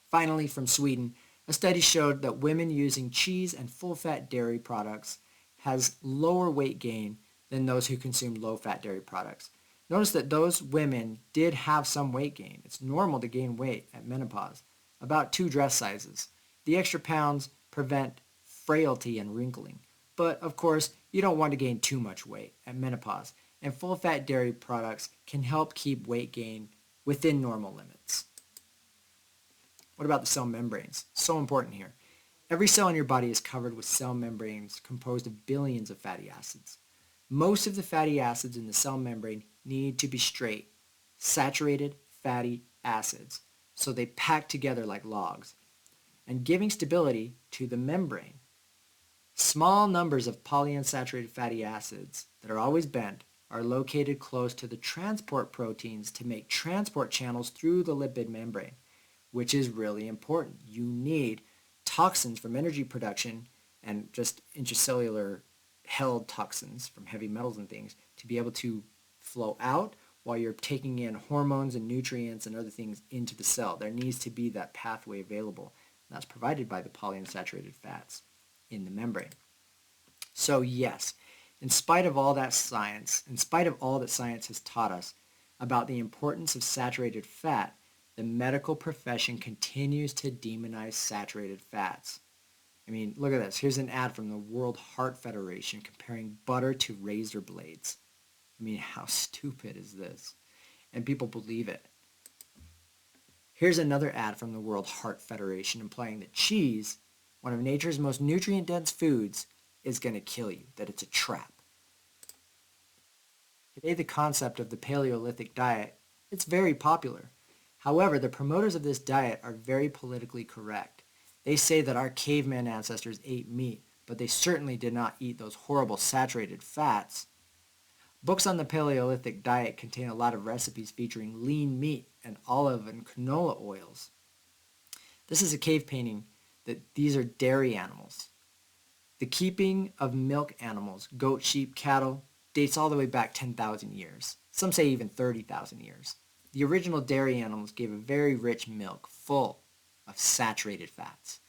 Finally, from Sweden, A study showed that women using cheese and full-fat dairy products has lower weight gain than those who consume low-fat dairy products. Notice that those women did have some weight gain. It's normal to gain weight at menopause, about 2 dress sizes. The extra pounds prevent frailty and wrinkling. But of course, you don't want to gain too much weight at menopause, and full-fat dairy products can help keep weight gain within normal limits. What about the cell membranes? So important here. Every cell in your body is covered with cell membranes composed of billions of fatty acids. Most of the fatty acids in the cell membrane need to be straight, saturated fatty acids, so they pack together like logs, and giving stability to the membrane. Small numbers of polyunsaturated fatty acids that are always bent are located close to the transport proteins to make transport channels through the lipid membrane, which is really important. You need toxins from energy production and just intracellular held toxins from heavy metals and things to be able to flow out while you're taking in hormones and nutrients and other things into the cell. There needs to be that pathway available. And that's provided by the polyunsaturated fats in the membrane. So yes, in spite of all that science, in spite of all that science has taught us about the importance of saturated fat, the medical profession continues to demonize saturated fats. I mean, look at this. Here's an ad from the World Heart Federation comparing butter to razor blades. I mean, how stupid is this? And people believe it. Here's another ad from the World Heart Federation implying that cheese, one of nature's most nutrient-dense foods, is going to kill you, that it's a trap. Today, the concept of the Paleolithic diet, it's very popular. However, the promoters of this diet are very politically correct. They say that our caveman ancestors ate meat, but they certainly did not eat those horrible saturated fats. Books on the Paleolithic diet contain a lot of recipes featuring lean meat and olive and canola oils. This is a cave painting that these are dairy animals. The keeping of milk animals, goat, sheep, cattle, dates all the way back 10,000 years. Some say even 30,000 years. The original dairy animals gave a very rich milk full of saturated fats.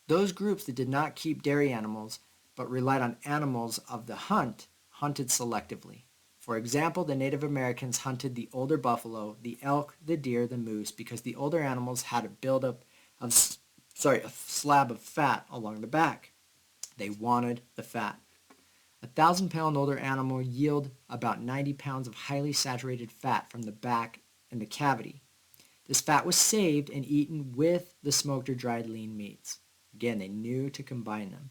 Those groups that did not keep dairy animals but relied on animals of the hunt hunted selectively. For example, the Native Americans hunted the older buffalo, the elk, the deer, the moose because the older animals had a buildup of a slab of fat along the back. They wanted the fat. A 1,000-pound older animal yield about 90 pounds of highly saturated fat from the back and the cavity. This fat was saved and eaten with the smoked or dried lean meats. Again, they knew to combine them.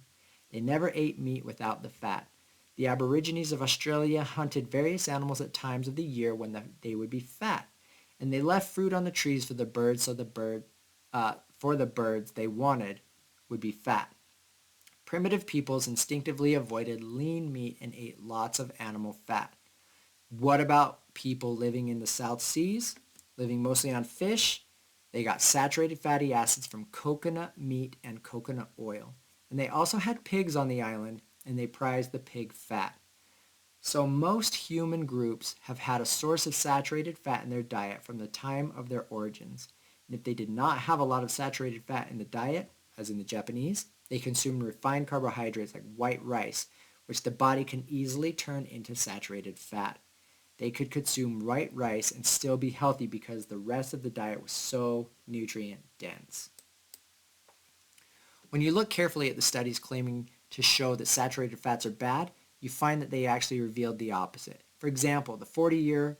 They never ate meat without the fat. The Aborigines of Australia hunted various animals at times of the year when they would be fat, and they left fruit on the trees for the birds so the birds they wanted would be fat. Primitive peoples instinctively avoided lean meat and ate lots of animal fat. What about people living in the South Seas, living mostly on fish? They got saturated fatty acids from coconut meat and coconut oil. And they also had pigs on the island, and they prized the pig fat. So most human groups have had a source of saturated fat in their diet from the time of their origins. And if they did not have a lot of saturated fat in the diet, as in the Japanese, they consumed refined carbohydrates like white rice, which the body can easily turn into saturated fat. They could consume white rice and still be healthy because the rest of the diet was so nutrient dense. When you look carefully at the studies claiming to show that saturated fats are bad, you find that they actually revealed the opposite. For example, the 40-year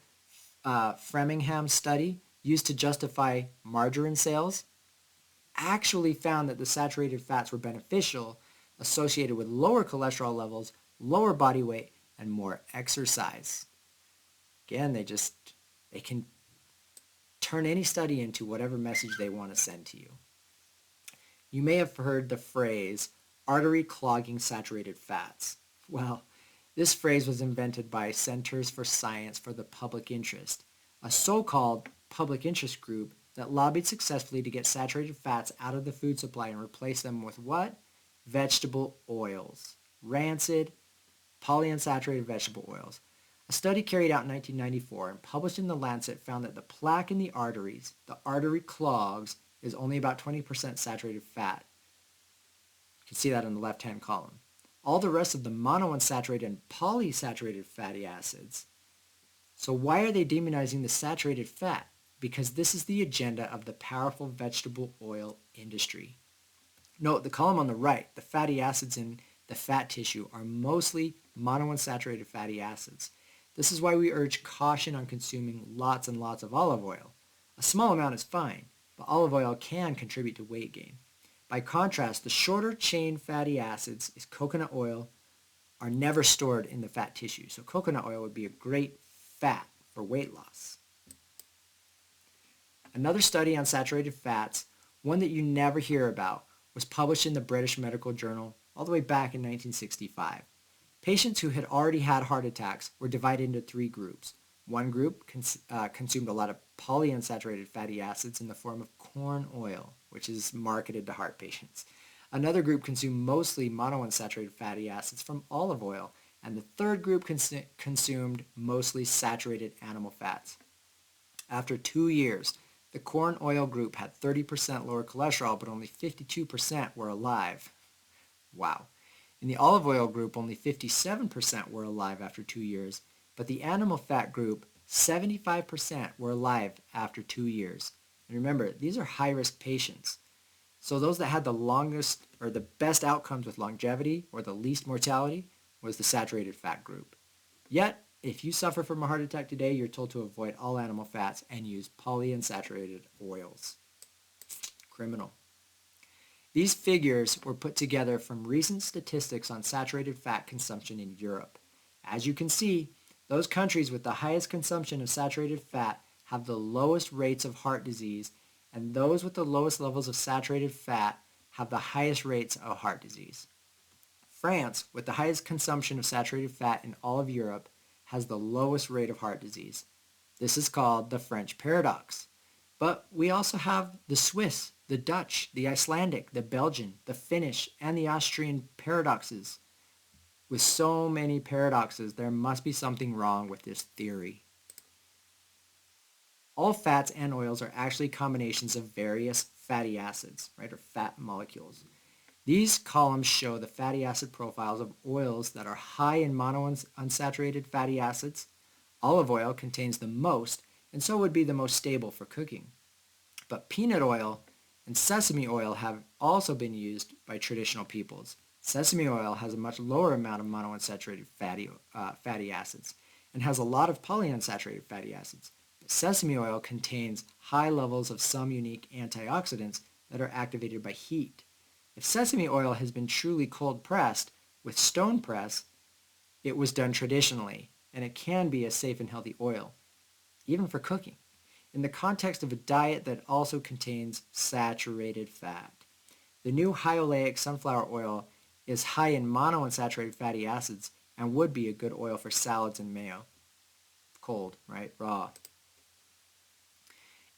Framingham study used to justify margarine sales actually found that the saturated fats were beneficial, associated with lower cholesterol levels, lower body weight, and more exercise. Again, they can turn any study into whatever message they want to send to you. You may have heard the phrase, artery clogging saturated fats. Well, this phrase was invented by Centers for Science for the Public Interest, a so-called public interest group that lobbied successfully to get saturated fats out of the food supply and replace them with what? Vegetable oils. Rancid, polyunsaturated vegetable oils. A study carried out in 1994 and published in The Lancet found that the plaque in the arteries, the artery clogs, is only about 20% saturated fat. You can see that in the left-hand column. All the rest of the monounsaturated and polysaturated fatty acids. So why are they demonizing the saturated fat? Because this is the agenda of the powerful vegetable oil industry. Note the column on the right, the fatty acids in the fat tissue are mostly monounsaturated fatty acids. This is why we urge caution on consuming lots and lots of olive oil. A small amount is fine, but olive oil can contribute to weight gain. By contrast, the shorter chain fatty acids is coconut oil are never stored in the fat tissue. So coconut oil would be a great fat for weight loss. Another study on saturated fats, one that you never hear about, was published in the British Medical Journal all the way back in 1965. Patients who had already had heart attacks were divided into 3 groups. One group consumed a lot of polyunsaturated fatty acids in the form of corn oil, which is marketed to heart patients. Another group consumed mostly monounsaturated fatty acids from olive oil, and the third group consumed mostly saturated animal fats. After 2 years, the corn oil group had 30% lower cholesterol, but only 52% were alive. Wow. In the olive oil group, only 57% were alive after 2 years, but the animal fat group, 75% were alive after 2 years. And remember, these are high-risk patients. So those that had the longest or the best outcomes with longevity or the least mortality was the saturated fat group. Yet, if you suffer from a heart attack today, you're told to avoid all animal fats and use polyunsaturated oils. Criminal. These figures were put together from recent statistics on saturated fat consumption in Europe. As you can see, those countries with the highest consumption of saturated fat have the lowest rates of heart disease, and those with the lowest levels of saturated fat have the highest rates of heart disease. France, with the highest consumption of saturated fat in all of Europe, has the lowest rate of heart disease. This is called the French paradox. But we also have the Swiss, the Dutch, the Icelandic, the Belgian, the Finnish, and the Austrian paradoxes. With so many paradoxes, there must be something wrong with this theory. All fats and oils are actually combinations of various fatty acids, right, or fat molecules. These columns show the fatty acid profiles of oils that are high in monounsaturated fatty acids. Olive oil contains the most, and so would be the most stable for cooking. But peanut oil and sesame oil have also been used by traditional peoples. Sesame oil has a much lower amount of monounsaturated fatty acids and has a lot of polyunsaturated fatty acids. But sesame oil contains high levels of some unique antioxidants that are activated by heat. If sesame oil has been truly cold pressed with stone press, it was done traditionally, and it can be a safe and healthy oil, even for cooking, in the context of a diet that also contains saturated fat. The new high oleic sunflower oil is high in monounsaturated fatty acids and would be a good oil for salads and mayo. Cold, right? Raw.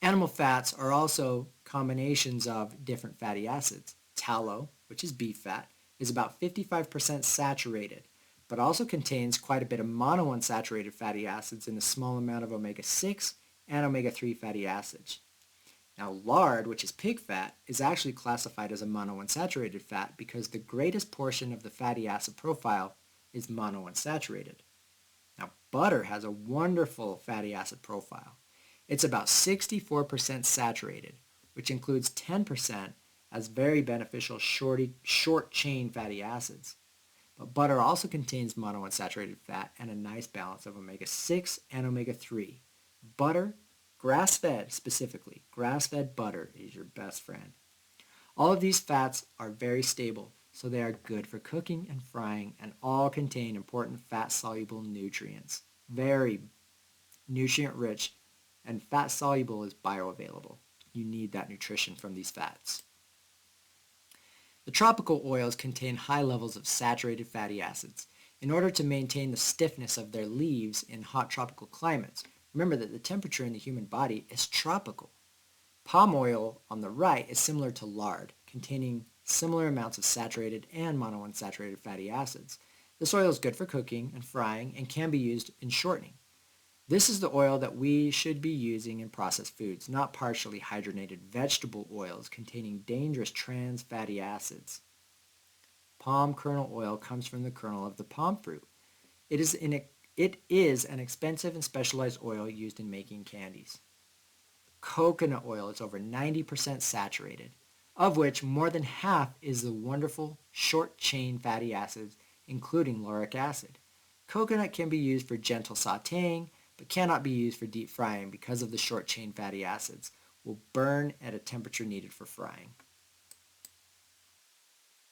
Animal fats are also combinations of different fatty acids. Tallow, which is beef fat, is about 55% saturated, but also contains quite a bit of monounsaturated fatty acids and a small amount of omega-6 and omega-3 fatty acids. Now, lard, which is pig fat, is actually classified as a monounsaturated fat because the greatest portion of the fatty acid profile is monounsaturated. Now, butter has a wonderful fatty acid profile. It's about 64% saturated, which includes 10% as very beneficial short-chain fatty acids. But butter also contains monounsaturated fat and a nice balance of omega-6 and omega-3. Butter, grass-fed specifically, grass-fed butter is your best friend. All of these fats are very stable, so they are good for cooking and frying and all contain important fat-soluble nutrients. Very nutrient-rich, and fat-soluble is bioavailable. You need that nutrition from these fats. The tropical oils contain high levels of saturated fatty acids. In order to maintain the stiffness of their leaves in hot tropical climates, remember that the temperature in the human body is tropical. Palm oil on the right is similar to lard, containing similar amounts of saturated and monounsaturated fatty acids. This oil is good for cooking and frying and can be used in shortening. This is the oil that we should be using in processed foods, not partially hydrogenated vegetable oils containing dangerous trans fatty acids. Palm kernel oil comes from the kernel of the palm fruit. It is an expensive and specialized oil used in making candies. Coconut oil is over 90% saturated, of which more than half is the wonderful short-chain fatty acids, including lauric acid. Coconut can be used for gentle sautéing, but cannot be used for deep frying because of the short-chain fatty acids will burn at a temperature needed for frying.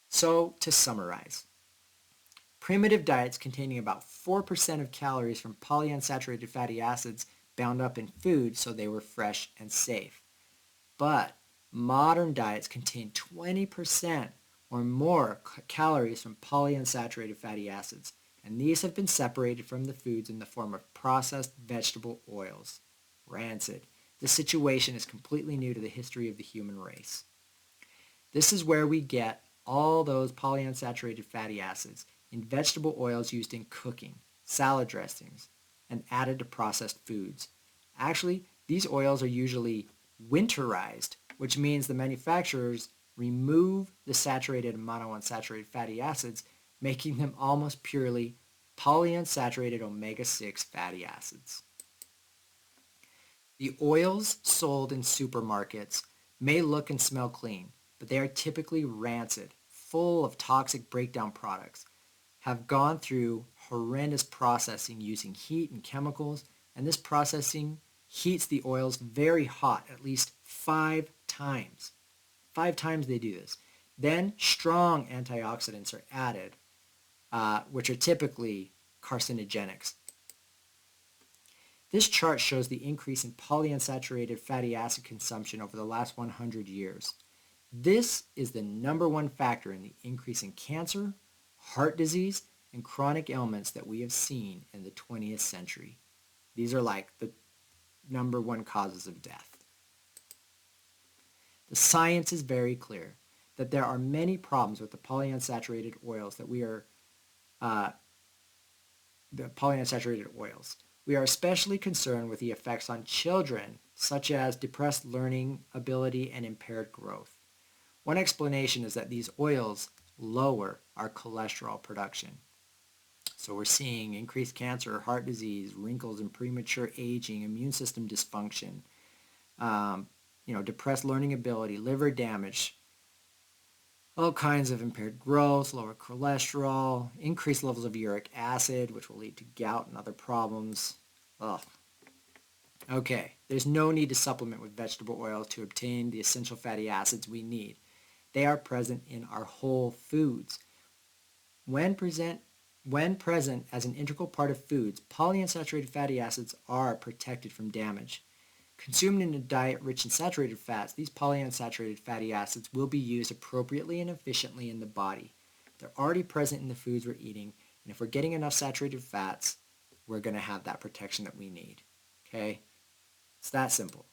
So, to summarize, primitive diets containing about 4% of calories from polyunsaturated fatty acids bound up in food so they were fresh and safe. But modern diets contain 20% or more calories from polyunsaturated fatty acids, and these have been separated from the foods in the form of processed vegetable oils. Rancid. The situation is completely new to the history of the human race. This is where we get all those polyunsaturated fatty acids in vegetable oils used in cooking, salad dressings, and added to processed foods. Actually, these oils are usually winterized, which means the manufacturers remove the saturated and monounsaturated fatty acids, making them almost purely polyunsaturated omega-6 fatty acids. The oils sold in supermarkets may look and smell clean, but they are typically rancid, full of toxic breakdown products, have gone through horrendous processing using heat and chemicals, and this processing heats the oils very hot, at least 5 times. 5 times they do this. Then strong antioxidants are added, which are typically carcinogenics. This chart shows the increase in polyunsaturated fatty acid consumption over the last 100 years. This is the number one factor in the increase in cancer, heart disease, and chronic ailments that we have seen in the 20th century. These are like the number one causes of death. The science is very clear that there are many problems with the polyunsaturated oils We are especially concerned with the effects on children, such as depressed learning ability and impaired growth. One explanation is that these oils lower our cholesterol production. So we're seeing increased cancer, heart disease, wrinkles and premature aging, immune system dysfunction, depressed learning ability, liver damage, all kinds of impaired growth, lower cholesterol, increased levels of uric acid, which will lead to gout and other problems. Ugh. Okay, there's no need to supplement with vegetable oil to obtain the essential fatty acids we need. They are present in our whole foods. When present as an integral part of foods, polyunsaturated fatty acids are protected from damage. Consumed in a diet rich in saturated fats, these polyunsaturated fatty acids will be used appropriately and efficiently in the body. They're already present in the foods we're eating, and if we're getting enough saturated fats, we're going to have that protection that we need. Okay? It's that simple.